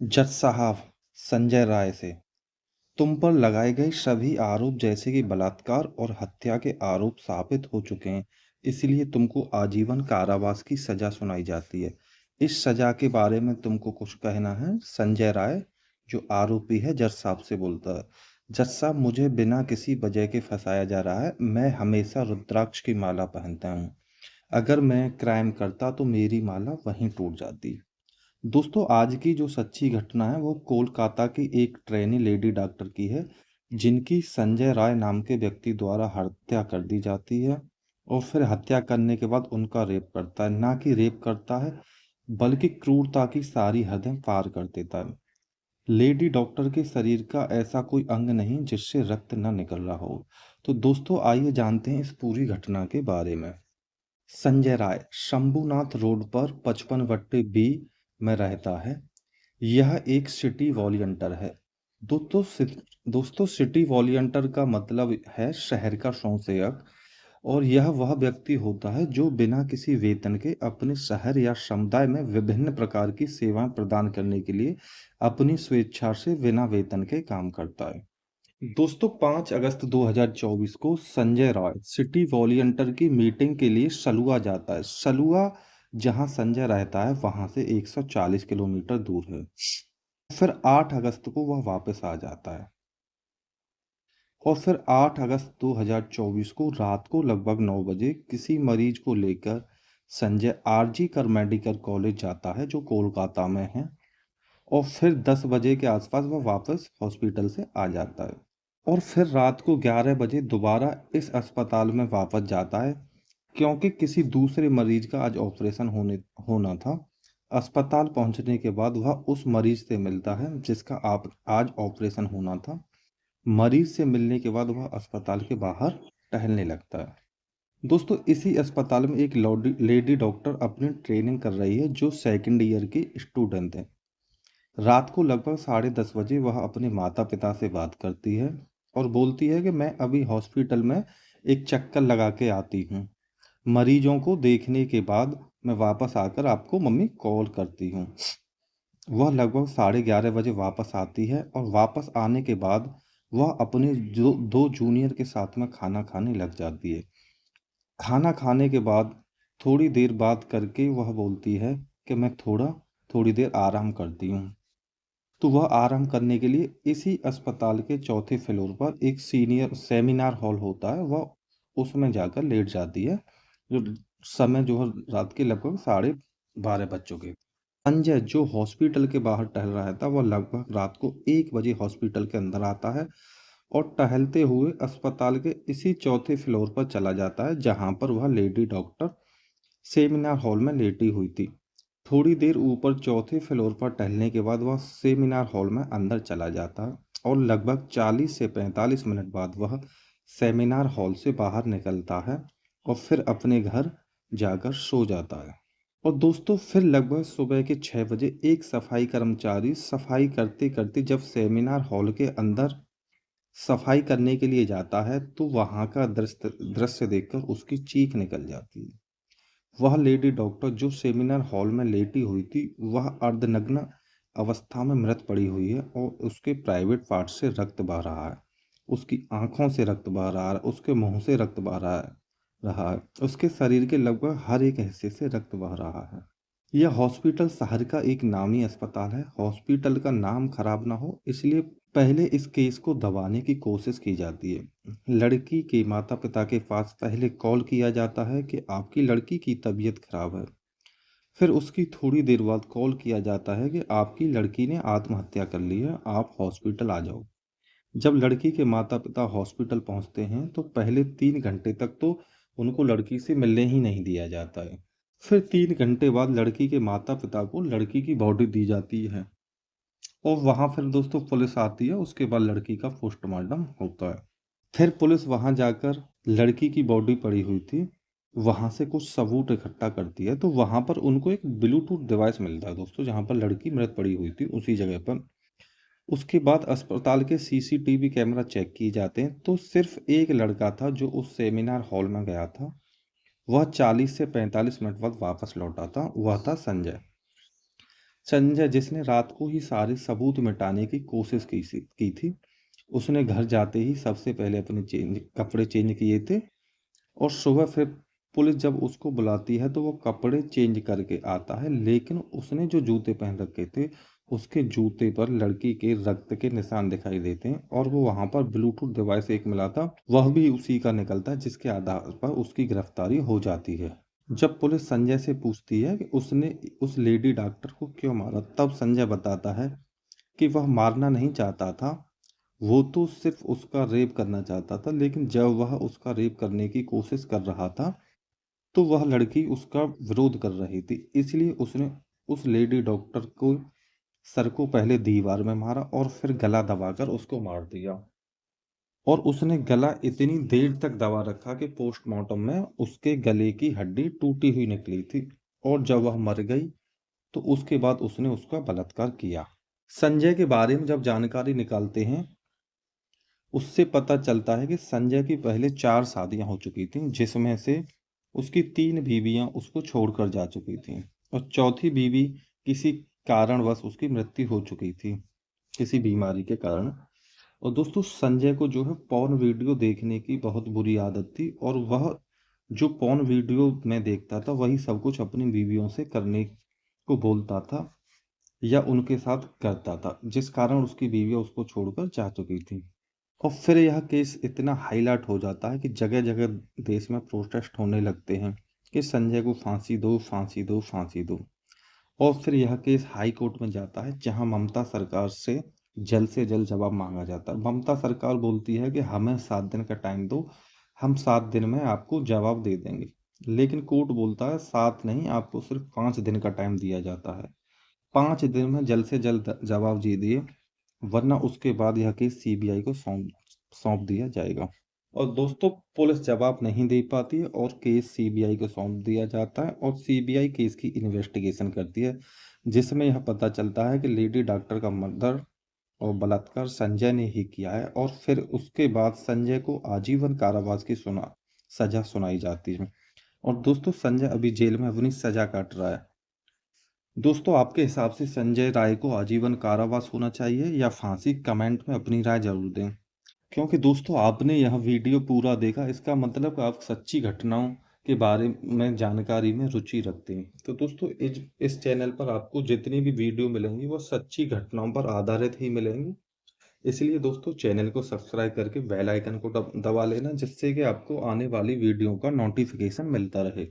जज साहब, संजय राय से तुम पर लगाए गए सभी आरोप जैसे कि बलात्कार और हत्या के आरोप साबित हो चुके हैं। इसलिए तुमको आजीवन कारावास की सजा सुनाई जाती है। इस सजा के बारे में तुमको कुछ कहना है? संजय राय, जो आरोपी है, जज साहब से बोलता है। जज साहब, मुझे बिना किसी वजह के फंसाया जा रहा है। मैं हमेशा रुद्राक्ष की माला पहनता हूँ। अगर मैं क्राइम करता तो मेरी माला वहीं टूट जाती। दोस्तों, आज की जो सच्ची घटना है वो कोलकाता की एक ट्रेनी लेडी डॉक्टर की है, जिनकी संजय राय नाम के व्यक्ति द्वारा हत्या कर दी जाती है। और फिर हत्या करने के बाद उनका रेप करता है। ना कि रेप करता है, बल्कि क्रूरता की सारी हदें पार कर देता है। लेडी डॉक्टर के शरीर का ऐसा कोई अंग नहीं जिससे रक्त न निकल रहा हो। तो दोस्तों, आइए जानते हैं इस पूरी घटना के बारे में। संजय राय शंभुनाथ रोड पर 55/B में रहता है। यह एक सिटी वॉलंटियर है। दोस्तों, सिटी वॉलंटियर का मतलब है शहर का स्वयंसेवक। और यह वह व्यक्ति होता है जो बिना किसी वेतन के अपने शहर या समुदाय में विभिन्न प्रकार की सेवाएं प्रदान करने के लिए अपनी स्वेच्छा से बिना वेतन के काम करता है। दोस्तों, 5 अगस्त 2024 को संजय रॉय सिटी वॉलंटियर की मीटिंग के लिए सलुआ जाता है। सलुआ, जहां संजय रहता है, वहां से 140 किलोमीटर दूर है। फिर 8 अगस्त को वह वापस आ जाता है। और फिर 8 अगस्त 2024 को रात को लगभग 9 बजे किसी मरीज को लेकर संजय आरजी कर मेडिकल कॉलेज जाता है, जो कोलकाता में है। और फिर 10 बजे के आसपास वह वापस हॉस्पिटल से आ जाता है। और फिर रात को 11 बजे दोबारा इस अस्पताल में वापस जाता है, क्योंकि किसी दूसरे मरीज का आज ऑपरेशन होना था। अस्पताल पहुंचने के बाद वह उस मरीज से मिलता है जिसका आप आज ऑपरेशन होना था। मरीज से मिलने के बाद वह अस्पताल के बाहर टहलने लगता है। दोस्तों, इसी अस्पताल में एक लेडी डॉक्टर अपनी ट्रेनिंग कर रही है, जो सेकंड ईयर की स्टूडेंट है। रात को लगभग 10:30 बजे वह अपने माता पिता से बात करती है और बोलती है कि मैं अभी हॉस्पिटल में एक चक्कर लगा के आती हूँ। मरीजों को देखने के बाद मैं वापस आकर आपको मम्मी कॉल करती हूँ। वह लगभग 11:30 बजे वापस आती है और वापस आने के बाद वह अपने जो 2 जूनियर के साथ में खाना खाने लग जाती है। खाना खाने के बाद थोड़ी देर बात करके वह बोलती है कि मैं थोड़ी देर आराम करती हूँ। तो वह आराम करने के लिए इसी अस्पताल के चौथे फ्लोर पर एक सीनियर सेमिनार हॉल होता है, वह उसमें जाकर लेट जाती है। जो समय जो है रात के लगभग 12:30 बज चुके। संजय, जो हॉस्पिटल के बाहर टहल रहा था, वह लगभग रात को 1 बजे हॉस्पिटल के अंदर आता है और टहलते हुए अस्पताल के इसी चौथे फ्लोर पर चला जाता है, जहां पर वह लेडी डॉक्टर सेमिनार हॉल में लेटी हुई थी। थोड़ी देर ऊपर चौथे फ्लोर पर टहलने के बाद वह सेमिनार हॉल में अंदर चला जाता है और लगभग 40 से 45 मिनट बाद वह सेमिनार हॉल से बाहर निकलता है और फिर अपने घर जाकर सो जाता है। और दोस्तों, फिर लगभग सुबह के 6 बजे एक सफाई कर्मचारी सफाई करते करते जब सेमिनार हॉल के अंदर सफाई करने के लिए जाता है, तो वहां का दृश्य दृश्य देखकर उसकी चीख निकल जाती है। वह लेडी डॉक्टर जो सेमिनार हॉल में लेटी हुई थी, वह अर्धनग्न अवस्था में मृत पड़ी हुई है और उसके प्राइवेट पार्ट से रक्त बह रहा है। उसकी आंखों से रक्त बह रहा है, उसके मुंह से रक्त बह रहा है, उसके शरीर के लगभग हर एक हिस्से से रक्त बह रहा है। यह हॉस्पिटल शहर का एक नामी अस्पताल है। हॉस्पिटल का नाम खराब ना हो, इसलिए पहले इस केस को दबाने की कोशिश की जाती है। लड़की के माता पिता के पास पहले कॉल किया जाता है कि आपकी लड़की की तबीयत खराब है। फिर उसकी थोड़ी देर बाद कॉल किया जाता है कि आपकी लड़की ने आत्महत्या कर ली है, आप हॉस्पिटल आ जाओ। जब लड़की के माता पिता हॉस्पिटल पहुंचते हैं तो पहले 3 घंटे तक तो उनको लड़की से मिलने ही नहीं दिया जाता है। फिर 3 घंटे बाद लड़की के माता पिता को लड़की की बॉडी दी जाती है और वहां फिर दोस्तों पुलिस आती है। उसके बाद लड़की का पोस्टमार्टम होता है। फिर पुलिस वहां जाकर लड़की की बॉडी पड़ी हुई थी, वहां से कुछ सबूत इकट्ठा करती है। तो वहां पर उनको एक ब्लूटूथ डिवाइस मिलता है दोस्तों, जहां पर लड़की मृत पड़ी हुई थी उसी जगह पर। उसके बाद अस्पताल के सीसीटीवी कैमरा चेक किए जाते हैं, तो सिर्फ एक लड़का था जो उस सेमिनार हॉल में गया था। वह 40 से 45 मिनट बाद वापस लौटा था, वह था संजय। संजय, जिसने रात को ही सारे सबूत मिटाने की कोशिश की थी, उसने घर जाते ही सबसे पहले अपने कपड़े चेंज किए थे और सुबह फिर पुलिस जब उसको बुलाती है तो वो कपड़े चेंज करके आता है, लेकिन उसने जो जूते पहन रखे थे उसके जूते पर लड़की के रक्त के निशान दिखाई देते हैं और वो वहां पर ब्लूटूथ डिवाइस एक मिला था, वह भी उसी का निकलता है, जिसके आधार पर उसकी गिरफ्तारी हो जाती है। जब पुलिस संजय से पूछती है कि उसने उस लेडी डॉक्टर को क्यों मारा, तब संजय बताता है कि वह मारना नहीं चाहता था, वो तो सिर्फ उसका रेप करना चाहता था, लेकिन जब वह उसका रेप करने की कोशिश कर रहा था तो वह लड़की उसका विरोध कर रही थी, इसलिए उसने उस लेडी डॉक्टर को सर को पहले दीवार में मारा और फिर गला दबाकर उसको मार दिया। और उसने गला इतनी देर तक दबा रखा कि पोस्टमार्टम में उसके गले की हड्डी टूटी हुई निकली थी और जब वह मर गई तो उसके बाद उसने उसका बलात्कार किया। संजय के बारे में जब जानकारी निकालते हैं, उससे पता चलता है कि संजय की पहले 4 शादियां हो चुकी थीं, जिसमें से उसकी 3 बीवियां उसको छोड़कर जा चुकी थीं और चौथी बीवी किसी कारणवश उसकी मृत्यु हो चुकी थी, किसी बीमारी के कारण। और दोस्तों, संजय को जो है पॉर्न वीडियो देखने की बहुत बुरी आदत थी और वह जो पॉर्न वीडियो में देखता था वही सब कुछ अपनी बीवियों से करने को बोलता था या उनके साथ करता था, जिस कारण उसकी बीवियां उसको छोड़कर जा चुकी थी। और फिर यह केस इतना हाईलाइट हो जाता है कि जगह जगह देश में प्रोटेस्ट होने लगते हैं कि संजय को फांसी दो, फांसी दो, फांसी दो। और फिर यह केस हाई कोर्ट में जाता है, जहां ममता सरकार से जल्द जवाब मांगा जाता है। ममता सरकार बोलती है कि हमें 7 दिन का टाइम दो, हम 7 दिन में आपको जवाब दे देंगे, लेकिन कोर्ट बोलता है 7 नहीं, आपको सिर्फ 5 दिन का टाइम दिया जाता है। 5 दिन में जल्द से जल्द जवाब दीजिए, वरना उसके बाद यह केस सीबीआई को सौंप सौंप दिया जाएगा। और दोस्तों, पुलिस जवाब नहीं दे पाती है और केस सीबीआई को सौंप दिया जाता है और सीबीआई केस की इन्वेस्टिगेशन करती है, जिसमें यह पता चलता है कि लेडी डॉक्टर का मर्डर और बलात्कार संजय ने ही किया है और फिर उसके बाद संजय को आजीवन कारावास की सजा सुनाई जाती है। और दोस्तों, संजय अभी जेल में अपनी सजा काट रहा है। दोस्तों, आपके हिसाब से संजय राय को आजीवन कारावास होना चाहिए या फांसी? कमेंट में अपनी राय जरूर दें। क्योंकि दोस्तों, आपने यह वीडियो पूरा देखा, इसका मतलब आप सच्ची घटनाओं के बारे में जानकारी में रुचि रखते हैं। तो दोस्तों, इस चैनल पर आपको जितनी भी वीडियो मिलेंगी वो सच्ची घटनाओं पर आधारित ही मिलेंगी। इसलिए दोस्तों, चैनल को सब्सक्राइब करके बेल आइकन को दबा लेना, जिससे कि आपको आने वाली वीडियो का नोटिफिकेशन मिलता रहे।